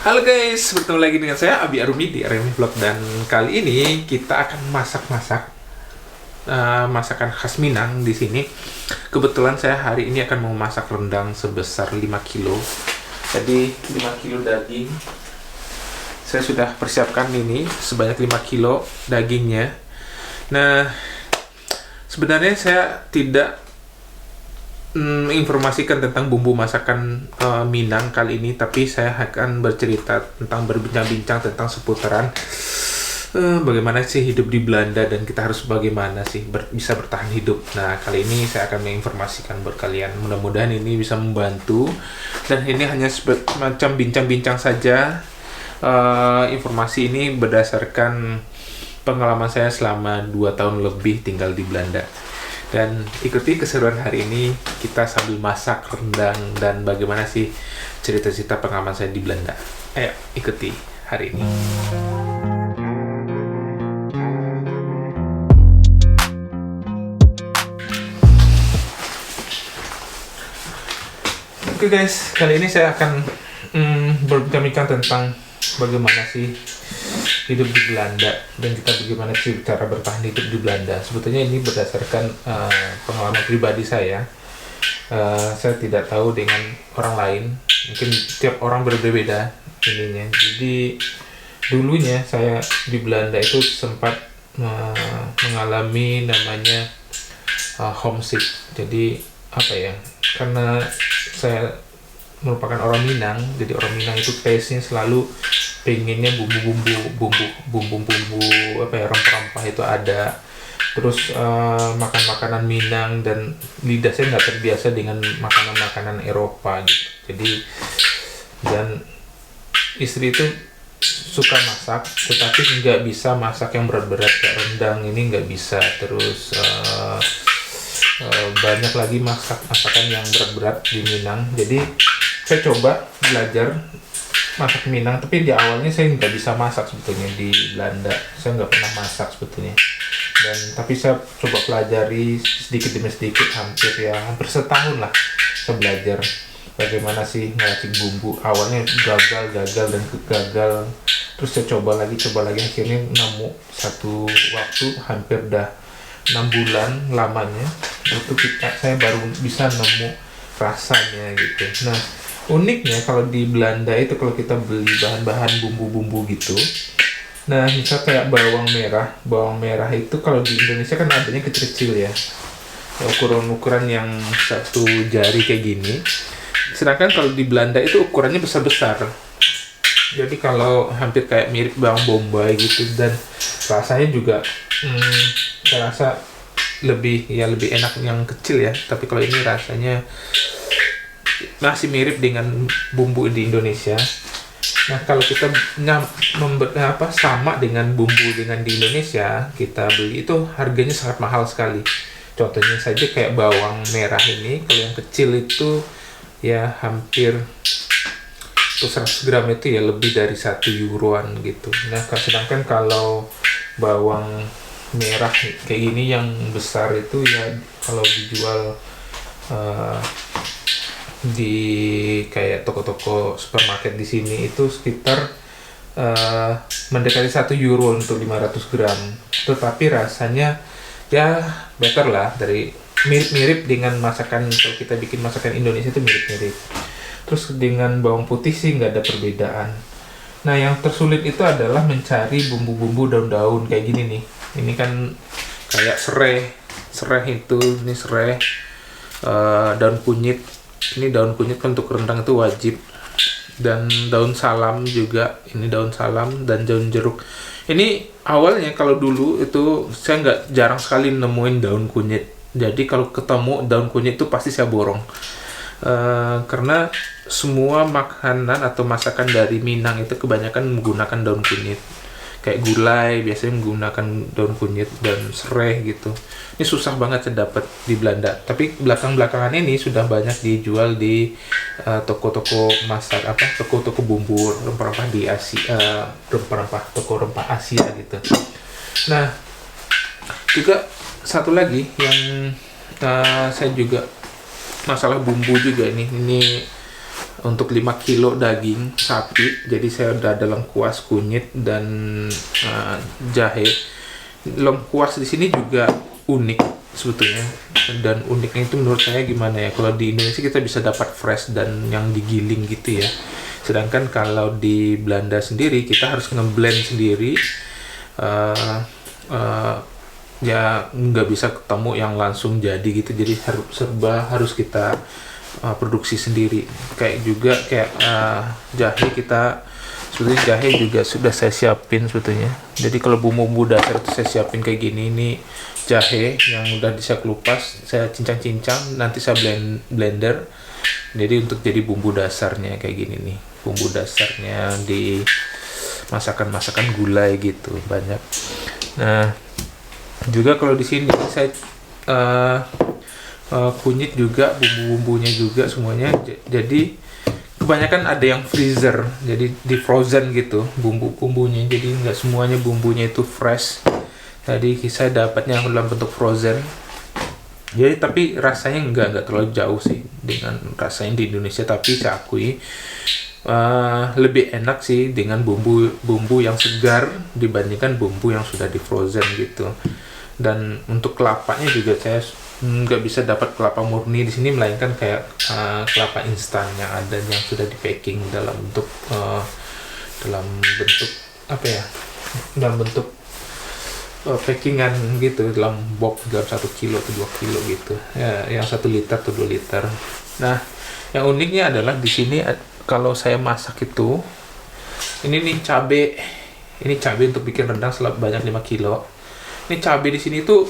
Halo guys, bertemu lagi dengan saya Abi Arumi di Arumi Vlog, dan kali ini kita akan masakan khas Minang di sini. Kebetulan saya hari ini akan mau masak rendang sebesar 5 kilo. Jadi 5 kilo daging. Saya sudah persiapkan ini sebanyak 5 kilo dagingnya. Nah, sebenarnya saya tidak informasikan tentang bumbu masakan Minang kali ini, tapi saya akan bercerita tentang berbincang-bincang tentang seputaran bagaimana sih hidup di Belanda dan kita harus bagaimana sih bisa bertahan hidup. Nah, kali ini saya akan menginformasikan buat kalian. Mudah-mudahan ini bisa membantu, dan ini hanya semacam bincang-bincang saja. Informasi ini berdasarkan pengalaman saya selama 2 tahun lebih tinggal di Belanda. Dan ikuti keseruan hari ini, kita sambil masak rendang dan bagaimana sih cerita-cerita pengalaman saya di Belanda. Ayo ikuti hari ini. Oke guys, kali ini saya akan berbincang-bincang tentang bagaimana sih hidup di Belanda dan kita bagaimana sih cara bertahan hidup di Belanda. Sebetulnya ini berdasarkan pengalaman pribadi saya. Saya tidak tahu dengan orang lain, mungkin tiap orang berbeda ininya. Jadi dulunya saya di Belanda itu sempat mengalami namanya homesick. Jadi apa ya? Karena saya merupakan orang Minang, jadi orang Minang itu taste-nya selalu pengennya bumbu apa ya, rempah-rempah itu ada. Terus makan makanan Minang, dan lidah saya nggak terbiasa dengan makanan Eropa gitu. Jadi, dan istri itu suka masak, tetapi nggak bisa masak yang berat-berat kayak rendang ini, nggak bisa. Terus banyak lagi masakan yang berat-berat di Minang. Jadi saya coba belajar masak Minang, tapi di awalnya saya nggak bisa masak sebetulnya di Belanda. Saya nggak pernah masak sebetulnya. Tapi saya coba pelajari sedikit demi sedikit, hampir setahun lah saya belajar bagaimana sih ngeracik bumbu. Awalnya gagal. Terus saya coba lagi, akhirnya nemu satu waktu hampir dah 6 bulan lamanya. Itu saya baru bisa nemu rasanya gitu. Nah, uniknya kalau di Belanda itu kalau kita beli bahan-bahan bumbu-bumbu gitu, nah misal kayak bawang merah itu kalau di Indonesia kan adanya kecil-kecil ya, ukuran yang satu jari kayak gini. Sedangkan kalau di Belanda itu ukurannya besar-besar. Jadi kalau hampir kayak mirip bawang bombay gitu, dan rasanya juga saya rasa lebih enak yang kecil ya. Tapi kalau ini rasanya masih mirip dengan bumbu di Indonesia. Nah, kalau kita sama dengan bumbu dengan di Indonesia, kita beli itu harganya sangat mahal sekali. Contohnya saja kayak bawang merah ini, kalau yang kecil itu ya hampir 100 gram itu ya lebih dari 1 euroan gitu. Nah, sedangkan kalau bawang merah kayak gini yang besar itu ya kalau dijual di kayak toko-toko supermarket di sini itu sekitar mendekati 1 euro untuk 500 gram. Tetapi rasanya ya better lah, dari mirip-mirip dengan masakan, kalau kita bikin masakan Indonesia itu mirip-mirip. Terus dengan bawang putih sih nggak ada perbedaan. Nah, yang tersulit itu adalah mencari bumbu-bumbu daun-daun kayak gini nih. Ini kan kayak serai itu, ini serai, daun kunyit. Ini daun kunyit kan untuk rendang itu wajib, dan daun salam juga, ini daun salam dan daun jeruk. Ini awalnya kalau dulu itu saya jarang sekali nemuin daun kunyit. Jadi kalau ketemu daun kunyit itu pasti saya borong, karena semua makanan atau masakan dari Minang itu kebanyakan menggunakan daun kunyit. Kayak gulai biasanya menggunakan daun kunyit dan serai gitu. Ini susah banget saya dapat di Belanda. Tapi belakangan ini sudah banyak dijual di toko-toko toko-toko bumbu rempah-rempah di Asia, toko rempah Asia gitu. Nah, juga satu lagi yang saya juga masalah bumbu juga ini untuk 5 kilo daging sapi. Jadi saya udah ada lengkuas, kunyit, dan jahe. Lengkuas di sini juga unik sebetulnya, dan uniknya itu menurut saya gimana ya, kalau di Indonesia kita bisa dapat fresh dan yang digiling gitu ya, sedangkan kalau di Belanda sendiri kita harus ngeblend sendiri. Ya nggak bisa ketemu yang langsung jadi gitu, jadi harus kita produksi sendiri. Kayak jahe, kita sebetulnya jahe juga sudah saya siapin sebetulnya. Jadi kalau bumbu dasar itu saya siapin kayak gini. Ini jahe yang udah saya kelupas, saya cincang-cincang, nanti saya blender. Jadi untuk jadi bumbu dasarnya kayak gini nih, bumbu dasarnya di masakan gulai gitu banyak. Nah, juga kalau di sini saya kunyit juga, bumbu-bumbunya juga semuanya. Jadi kebanyakan ada yang freezer, jadi di frozen gitu bumbu-bumbunya. Jadi nggak semuanya bumbunya itu fresh. Tadi saya dapatnya dalam bentuk frozen. Jadi tapi rasanya nggak terlalu jauh sih dengan rasanya di Indonesia. Tapi saya akui lebih enak sih dengan bumbu yang segar dibandingkan bumbu yang sudah di frozen gitu. Dan untuk kelapanya juga saya nggak bisa dapat kelapa murni di sini, melainkan kayak kelapa instan yang ada yang sudah di packing dalam bentuk apa ya, dalam bentuk packingan gitu, dalam box dalam 1 kilo atau 2 kilo gitu ya, yang 1 liter atau 2 liter. Nah, yang uniknya adalah di sini kalau saya masak itu, ini nih cabai untuk bikin rendang sebanyak 5 kilo. Ini cabai di sini tuh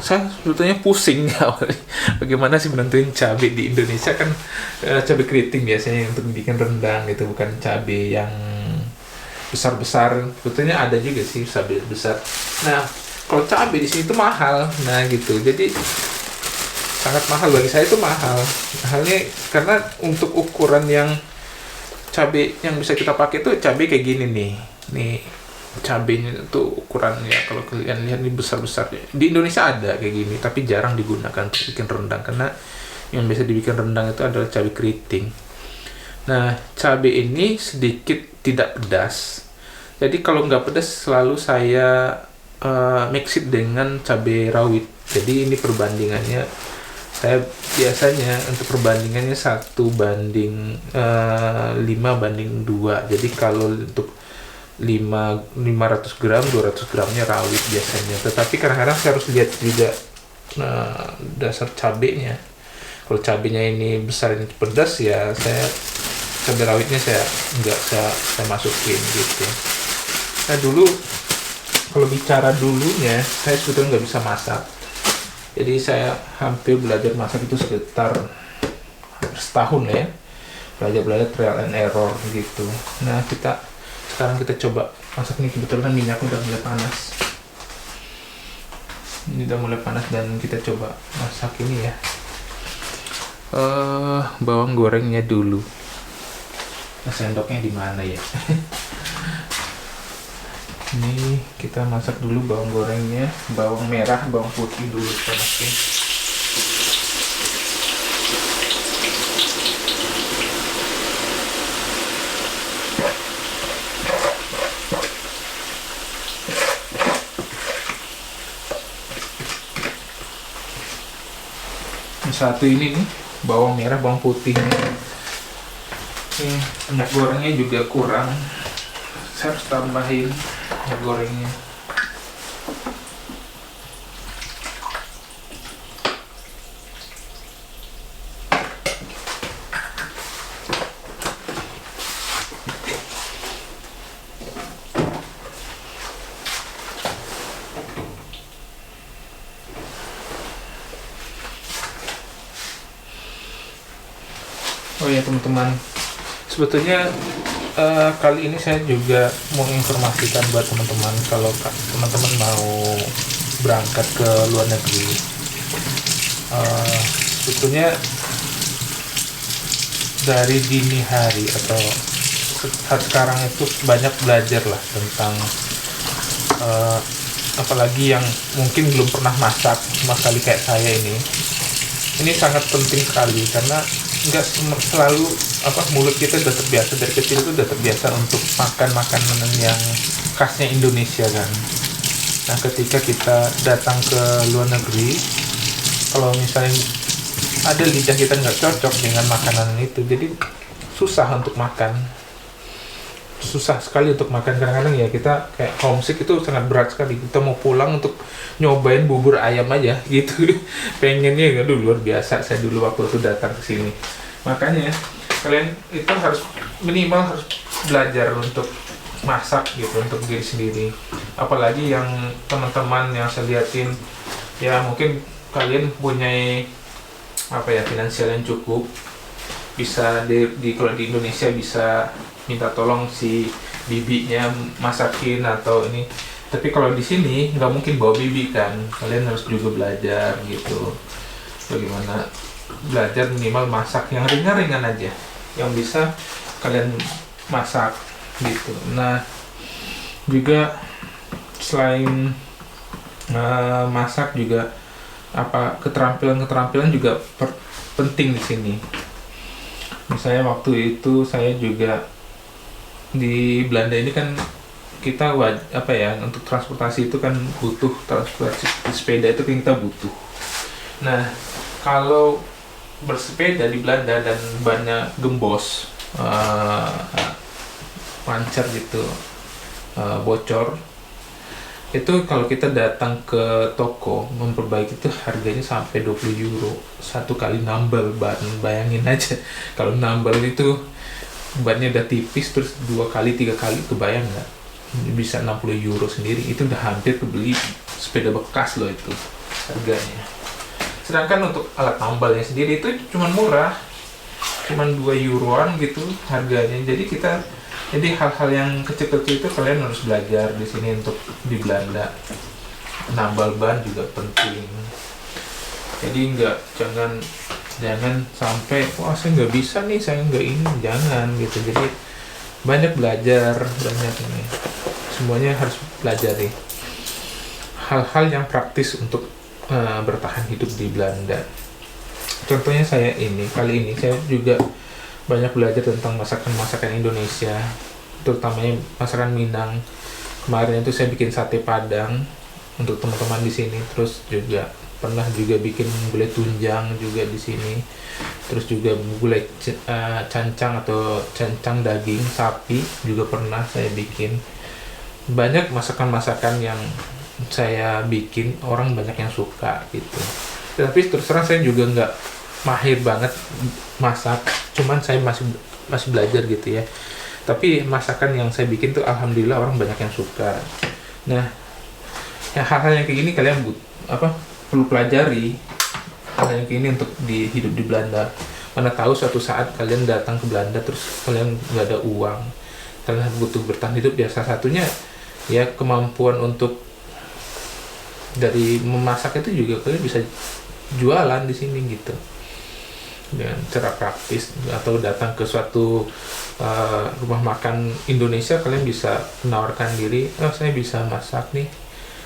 saya sebetulnya pusing ya bagaimana sih menentuin cabai di Indonesia kan. Cabai keriting biasanya untuk bikin rendang gitu, bukan cabai yang besar-besar. Sebetulnya ada juga sih cabai besar. Nah, kalau cabai di sini tuh mahal. Nah gitu, jadi sangat mahal, bagi saya itu mahal. Mahalnya karena untuk ukuran yang cabai yang bisa kita pakai tuh cabai kayak gini nih cabenya itu ukurannya, kalau kalian lihat ini besar-besar. Di Indonesia ada kayak gini, tapi jarang digunakan untuk bikin rendang, karena yang biasa dibikin rendang itu adalah cabai keriting. Nah, cabai ini sedikit tidak pedas, jadi kalau nggak pedas selalu saya mix it dengan cabai rawit. Jadi ini perbandingannya, saya biasanya untuk perbandingannya 1:5:2. Jadi kalau untuk 500 gram, 200 gramnya rawit biasanya. Tetapi kadang-kadang saya harus lihat juga dasar cabenya. Kalau cabenya ini besar, ini pedas, ya saya cabai rawitnya saya masukin gitu. Nah, dulu kalau bicara dulunya, saya sebetulnya nggak bisa masak. Jadi saya hampir belajar masak itu sekitar setahun ya. Belajar trial and error gitu. Nah, sekarang kita coba masak ini. Kebetulan minyaknya udah mulai panas. Ini udah mulai panas dan kita coba masak ini ya. Bawang gorengnya dulu. Nah, sendoknya di mana ya? Ini kita masak dulu bawang gorengnya, bawang merah, bawang putih dulu kita masukin. Satu ini nih, bawang merah, bawang putihnya. Minyak gorengnya juga kurang, saya harus tambahin minyak gorengnya. Oh ya teman-teman, sebetulnya kali ini saya juga mau informasikan buat teman-teman, kalau teman-teman mau berangkat ke luar negeri, sebetulnya dari dini hari atau saat sekarang itu banyak belajar lah tentang apalagi yang mungkin belum pernah masak sama sekali kayak saya ini sangat penting sekali, karena nggak selalu mulut kita udah terbiasa dari kecil itu udah terbiasa untuk makan makanan yang khasnya Indonesia kan. Nah ketika kita datang ke luar negeri, kalau misalnya ada lidah kita nggak cocok dengan makanan itu, jadi susah untuk makan, susah sekali untuk makan. Kadang-kadang ya kita kayak homesick, itu sangat berat sekali. Kita mau pulang untuk nyobain bubur ayam aja gitu pengennya. Aduh luar biasa saya dulu waktu itu datang ke sini. Makanya kalian itu harus minimal harus belajar untuk masak gitu untuk diri sendiri. Apalagi yang teman-teman yang saya liatin, ya mungkin kalian punya finansial yang cukup, bisa kalau di Indonesia bisa minta tolong si bibinya masakin atau ini. Tapi kalau di sini nggak mungkin bawa bibi kan, kalian harus juga belajar gitu bagaimana belajar minimal masak yang ringan-ringan aja yang bisa kalian masak gitu. Nah juga selain masak juga keterampilan juga penting di sini. Misalnya waktu itu saya juga di Belanda ini kan kita untuk transportasi itu kan butuh transportasi sepeda, itu kan kita butuh. Nah kalau bersepeda di Belanda dan bannya gembos, pancer gitu, bocor, itu kalau kita datang ke toko memperbaiki itu harganya sampai 20 euro satu kali nambal ban. Bayangin aja kalau nambal itu bannya udah tipis terus 2 kali 3 kali, kebayang nggak? Bisa 60 euro sendiri, itu udah hampir kebeli sepeda bekas loh itu harganya. Sedangkan untuk alat nambalnya sendiri itu cuman murah, cuman 2 euroan gitu harganya. Jadi hal-hal yang kecil-kecil itu kalian harus belajar di sini untuk di Belanda. Nambal ban juga penting. Jadi jangan sampai saya nggak bisa nih, saya nggak ini, jangan gitu. Jadi banyak belajar, banyak ini. Semuanya harus pelajari hal-hal yang praktis untuk bertahan hidup di Belanda. Contohnya kali ini saya juga banyak belajar tentang masakan Indonesia, terutamanya masakan Minang. Kemarin itu saya bikin sate Padang untuk teman-teman di sini, terus juga pernah juga bikin gulai tunjang juga di sini, terus juga gulai cancang atau cancang daging sapi juga pernah saya bikin. Banyak masakan-masakan yang saya bikin, orang banyak yang suka gitu. Tapi terus terang saya juga nggak mahir banget masak, cuman saya masih belajar gitu ya. Tapi masakan yang saya bikin tuh alhamdulillah orang banyak yang suka. Nah hal-hal yang kayak gini kalian perlu pelajari, hal yang kayak gini untuk hidup di Belanda. Mana tahu suatu saat kalian datang ke Belanda terus kalian nggak ada uang, kalian butuh bertahan hidup, ya salah satunya ya kemampuan untuk dari memasak itu juga kalian bisa jualan di sini gitu dengan cara praktis. Atau datang ke suatu rumah makan Indonesia, kalian bisa menawarkan diri, saya bisa masak nih,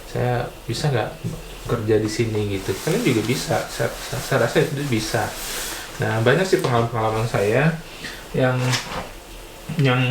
saya bisa nggak kerja di sini gitu. Kalian juga bisa, saya rasa itu bisa. Nah banyak sih pengalaman saya yang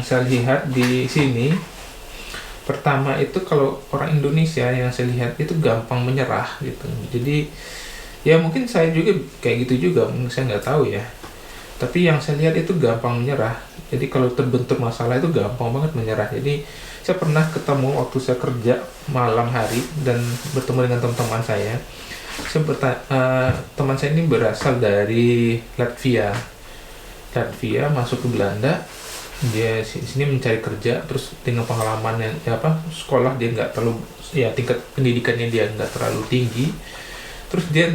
saya lihat di sini. Pertama itu kalau orang Indonesia yang saya lihat itu gampang menyerah gitu. Jadi ya mungkin saya juga kayak gitu juga, mungkin saya nggak tahu ya. Tapi yang saya lihat itu gampang menyerah. Jadi kalau terbentur masalah itu gampang banget menyerah. Jadi saya pernah ketemu waktu saya kerja malam hari dan bertemu dengan teman-teman saya. Teman saya ini berasal dari Latvia masuk ke Belanda. Dia sini mencari kerja, terus dengan pengalaman sekolah dia nggak terlalu, ya tingkat pendidikannya dia nggak terlalu tinggi. Terus dia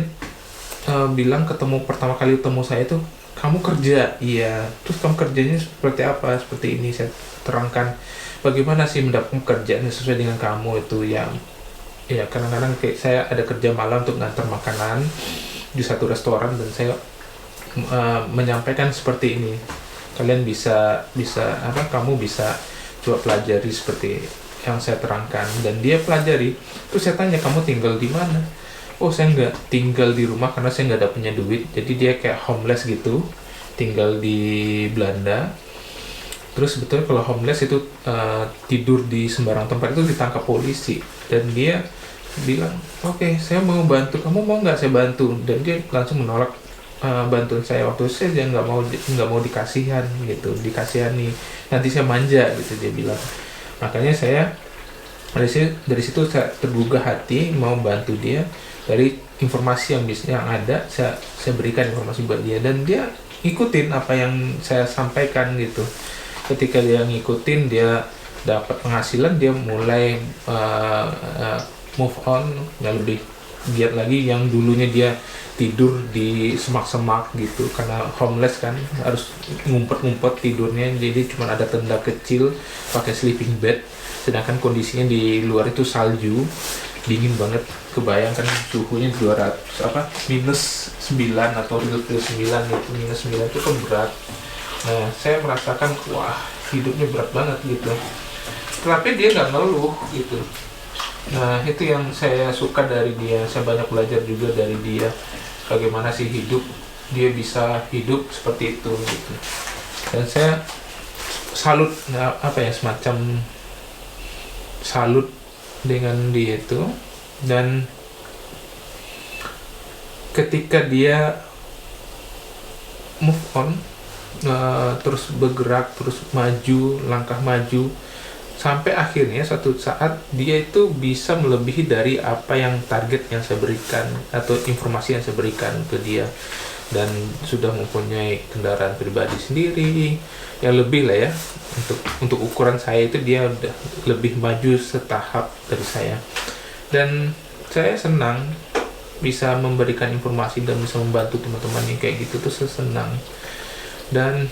bilang pertama kali ketemu saya itu, kamu kerja? Iya. Terus kamu kerjanya seperti apa? Seperti ini. Saya terangkan bagaimana sih mendapatkan kerjaan yang sesuai dengan kamu itu ya kadang-kadang kayak saya ada kerja malam untuk ngantar makanan di satu restoran, dan saya menyampaikan seperti ini, kalian kamu bisa coba pelajari seperti yang saya terangkan. Dan dia pelajari. Terus saya tanya, kamu tinggal di mana? Oh saya nggak tinggal di rumah karena saya nggak ada punya duit, jadi dia kayak homeless gitu, tinggal di Belanda. Terus sebetulnya kalau homeless itu tidur di sembarang tempat itu ditangkap polisi, dan dia bilang, oke, saya mau bantu, kamu mau nggak saya bantu? Dan dia langsung menolak bantuan saya. Waktu itu saya nggak mau dikasihan gitu, dikasihani, nanti saya manja gitu, dia bilang. Makanya saya dari situ saya tergugah hati mau bantu dia. Dari informasi yang ada, saya berikan informasi buat dia, dan dia ikutin apa yang saya sampaikan gitu. Ketika dia ngikutin, dia dapat penghasilan, dia mulai move on, nggak lebih giat lagi. Yang dulunya dia tidur di semak-semak gitu, karena homeless kan, harus ngumpet-ngumpet tidurnya, jadi cuma ada tenda kecil pakai sleeping bed, sedangkan kondisinya di luar itu salju, dingin banget. Kebayangkan suhunya 200 minus 9 atau -9 gitu. Minus 9 itu kan berat. Nah, saya merasakan, wah, hidupnya berat banget gitu. Tapi dia nggak ngeluh gitu. Nah, itu yang saya suka dari dia. Saya banyak belajar juga dari dia, bagaimana sih hidup, dia bisa hidup seperti itu gitu. Dan saya salut, semacam salut dengan dia itu. Dan ketika dia move on, terus bergerak, terus maju, langkah maju, sampai akhirnya suatu saat dia itu bisa melebihi dari apa yang target yang saya berikan atau informasi yang saya berikan ke dia, dan sudah mempunyai kendaraan pribadi sendiri yang lebih lah ya. Untuk ukuran saya itu dia udah lebih maju setahap dari saya, dan saya senang bisa memberikan informasi dan bisa membantu teman-teman yang kayak gitu tuh. Saya senang. Dan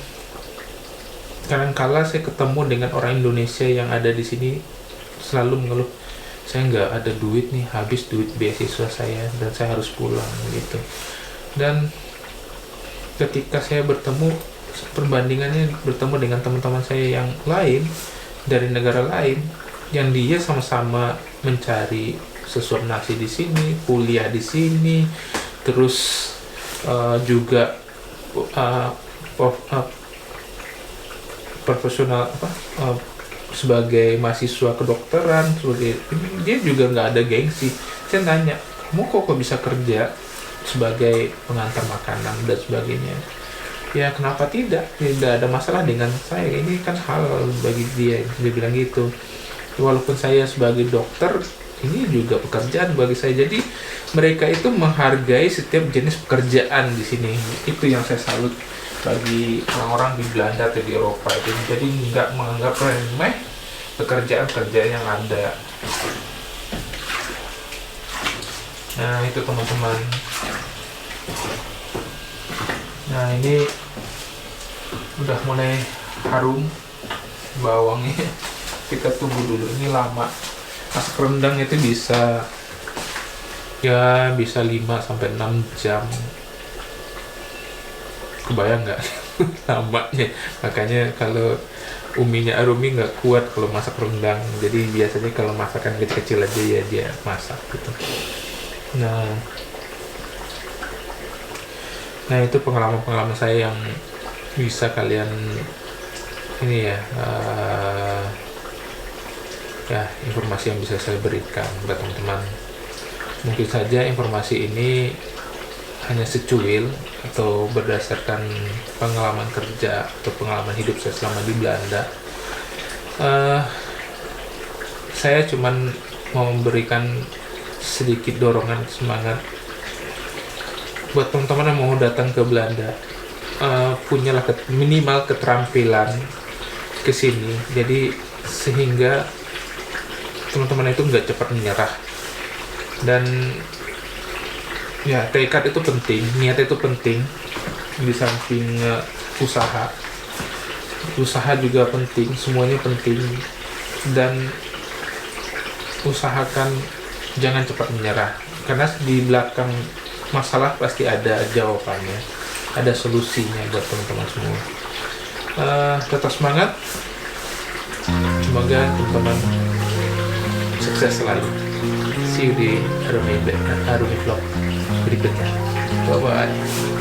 kadang-kala saya ketemu dengan orang Indonesia yang ada di sini selalu mengeluh, saya nggak ada duit nih, habis duit beasiswa saya dan saya harus pulang gitu. Dan ketika saya perbandingannya bertemu dengan teman-teman saya yang lain dari negara lain, yang dia sama-sama mencari sesuap nasi di sini, kuliah di sini, terus juga profesional sebagai mahasiswa kedokteran, dia juga nggak ada gengsi. Saya tanya, kamu kok bisa kerja sebagai pengantar makanan dan sebagainya? Ya kenapa tidak ada masalah dengan saya, ini kan halal bagi dia bilang gitu. Walaupun saya sebagai dokter, ini juga pekerjaan bagi saya. Jadi mereka itu menghargai setiap jenis pekerjaan di sini. Itu yang saya salut bagi orang-orang di Belanda atau di Eropa itu. Jadi nggak menganggap remeh pekerjaan-pekerjaan yang ada. Nah itu teman-teman. Nah ini udah mulai harum bawangnya. Kita tunggu dulu, ini lama. Masak rendang itu bisa 5 sampai 6 jam. Kebayang nggak? Lamanya. Makanya kalau uminya Arumi nggak kuat kalau masak rendang. Jadi biasanya kalau masakan kecil-kecil aja ya dia masak gitu. Nah itu pengalaman-pengalaman saya yang bisa kalian ini ya informasi yang bisa saya berikan buat teman-teman. Mungkin saja informasi ini hanya secuil atau berdasarkan pengalaman kerja atau pengalaman hidup saya selama di Belanda. Saya cuman mau memberikan sedikit dorongan semangat buat teman-teman yang mau datang ke Belanda. Punyalah minimal keterampilan ke sini, jadi sehingga teman-teman itu nggak cepat menyerah. Dan ya tekad itu penting, niat itu penting, di samping usaha juga penting, semuanya penting. Dan usahakan jangan cepat menyerah, karena di belakang masalah pasti ada jawabannya, ada solusinya buat teman-teman semua. Tetap semangat, semoga teman-teman sukses selalu. See you di Arumi Vlog berikutnya. Bye bye.